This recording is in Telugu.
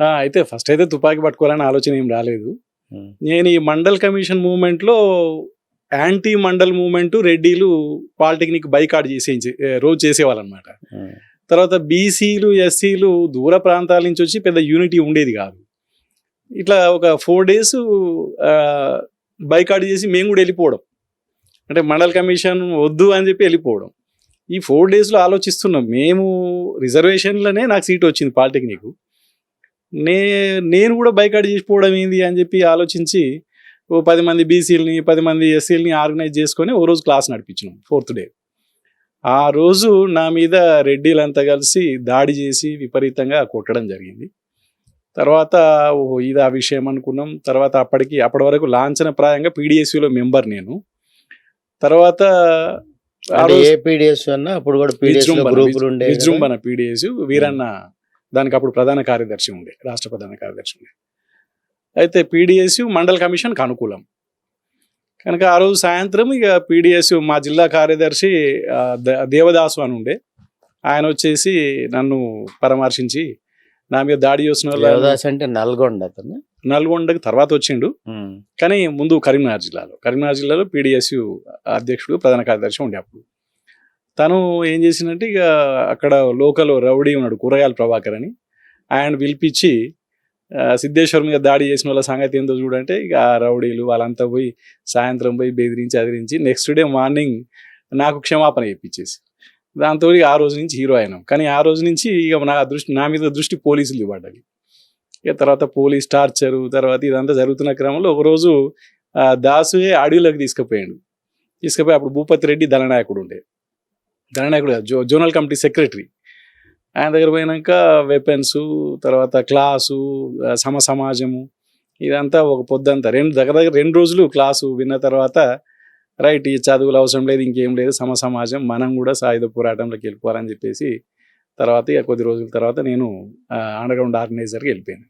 అయితే ఫస్ట్ అయితే తుపాకీ పట్టుకోవాలని ఆలోచన ఏం రాలేదు. ఉమ్, నేను ఈ మండల్ కమిషన్ మూవ్‌మెంట్‌లో యాంటీ మండల్ మూవ్‌మెంట్ రెడ్డిలు పాలిటెక్నిక్ బైకాట్ చేసేయించి రోజు చేసేవాళ్ళనమాట. ఉమ్, తర్వాత బీసీలు, ఎస్సీలు దూర ప్రాంతాల నుంచి వచ్చి పెద్ద యూనిటీ ఉండేది కాదు. ఇట్లా ఒక 4 డేస్ బైకాట్ చేసి మేము కూడా వెళ్ళిపోవడం. అంటే మండల్ కమిషన్ వద్దు అని చెప్పి వెళ్ళిపోవడం. ఈ 4 డేస్‌లో ఆలోచిస్తున్నాం. మేము రిజర్వేషన్‌లోనే నాకు సీట్ వచ్చింది పాలిటెక్నిక్. నేను కూడా బైకాట్ చేసిపోవడం ఏంది అని చెప్పి ఆలోచించి ఓ 10 మంది బీసీలని 10 మంది ఎస్సీలని ఆర్గనైజ్ చేసుకొని ఓ రోజు క్లాస్ నడిపించినాం 4th డే. ఆ రోజు నా మీద రెడ్డిలంతా కలిసి దాడి చేసి విపరీతంగా కొట్టడం జరిగింది. తర్వాత ఓహో ఇది ఆ విషయం అనుకున్నాం. తర్వాత అప్పటి వరకు లాంఛనప్రాయంగా పీడిఎస్యూలో మెంబర్ నేను. తర్వాత ఆ అంటే రోజు ఏ పీడిఎస్ అన్నా అప్పుడు కూడా పీడిఎస్ లో గ్రూపులు ఉండే విజృంభణ పీడిఎస్ వీరన్న దానికి అప్పుడు ప్రధాన కార్యదర్శి ఉండే, రాష్ట్ర ప్రధాన కార్యదర్శి ఉండే. అయితే పీడిఎస్ మండల్ కమిషన్కి అనుకూలం కనుక ఆ రోజు సాయంత్రం ఇక పీడిఎస్ మా జిల్లా కార్యదర్శి దేవదాసు అని ఉండే, ఆయన వచ్చేసి నన్ను పరామర్శించి నా మీద దాడి చేసిన వాళ్ళు దేవదాస్ అంటే నల్గొండ అతను. నల్గొండకి తర్వాత వచ్చిండు, ఉమ్, కానీ ముందు కరీంనగర్ జిల్లాలో పీడిఎస్యు అధ్యక్షుడు ప్రధాన కార్యదర్శి ఉండే అప్పుడు. తను ఏం చేసిందంటే ఇక అక్కడ లోకల్ రౌడీ ఉన్నాడు కూరగాయల ప్రభాకర్ అని, ఆయన పిలిపించి సిద్ధేశ్వర్ మీద దాడి చేసిన వాళ్ళ సంగతి ఏందో చూడంటే ఇక ఆ రౌడీలు వాళ్ళంతా పోయి సాయంత్రం పోయి బెదిరించి అదిరించి నెక్స్ట్ డే మార్నింగ్ నాకు క్షమాపణ చెప్పించేసి దాంతో ఆ రోజు నుంచి హీరో అయినాం. కానీ ఆ రోజు నుంచి ఇక నా మీద దృష్టి పోలీసులు పడ్డది. ఇక తర్వాత పోలీస్ టార్చరు తర్వాత ఇదంతా జరుగుతున్న క్రమంలో ఒకరోజు దాసుయే అడవిలోకి తీసుకుపోయి అప్పుడు భూపతి రెడ్డి దళనాయకుడు ఉండే, జోనల్ కమిటీ సెక్రటరీ. ఆయన దగ్గర పోయినాక వెపన్స్ తర్వాత క్లాసు సమాజము ఇదంతా ఒక పొద్దంతా దగ్గర 2 రోజులు క్లాసు విన్న తర్వాత రైట్ ఈ చదువులు అవసరం లేదు ఇంకేం లేదు సమాజం మనం కూడా సాయుధ పోరాటంలోకి వెళ్ళిపోవాలని చెప్పేసి తర్వాత ఇక కొద్ది రోజుల తర్వాత నేను అండర్గ్రౌండ్ ఆర్గనైజర్కి వెళ్ళిపోయాను.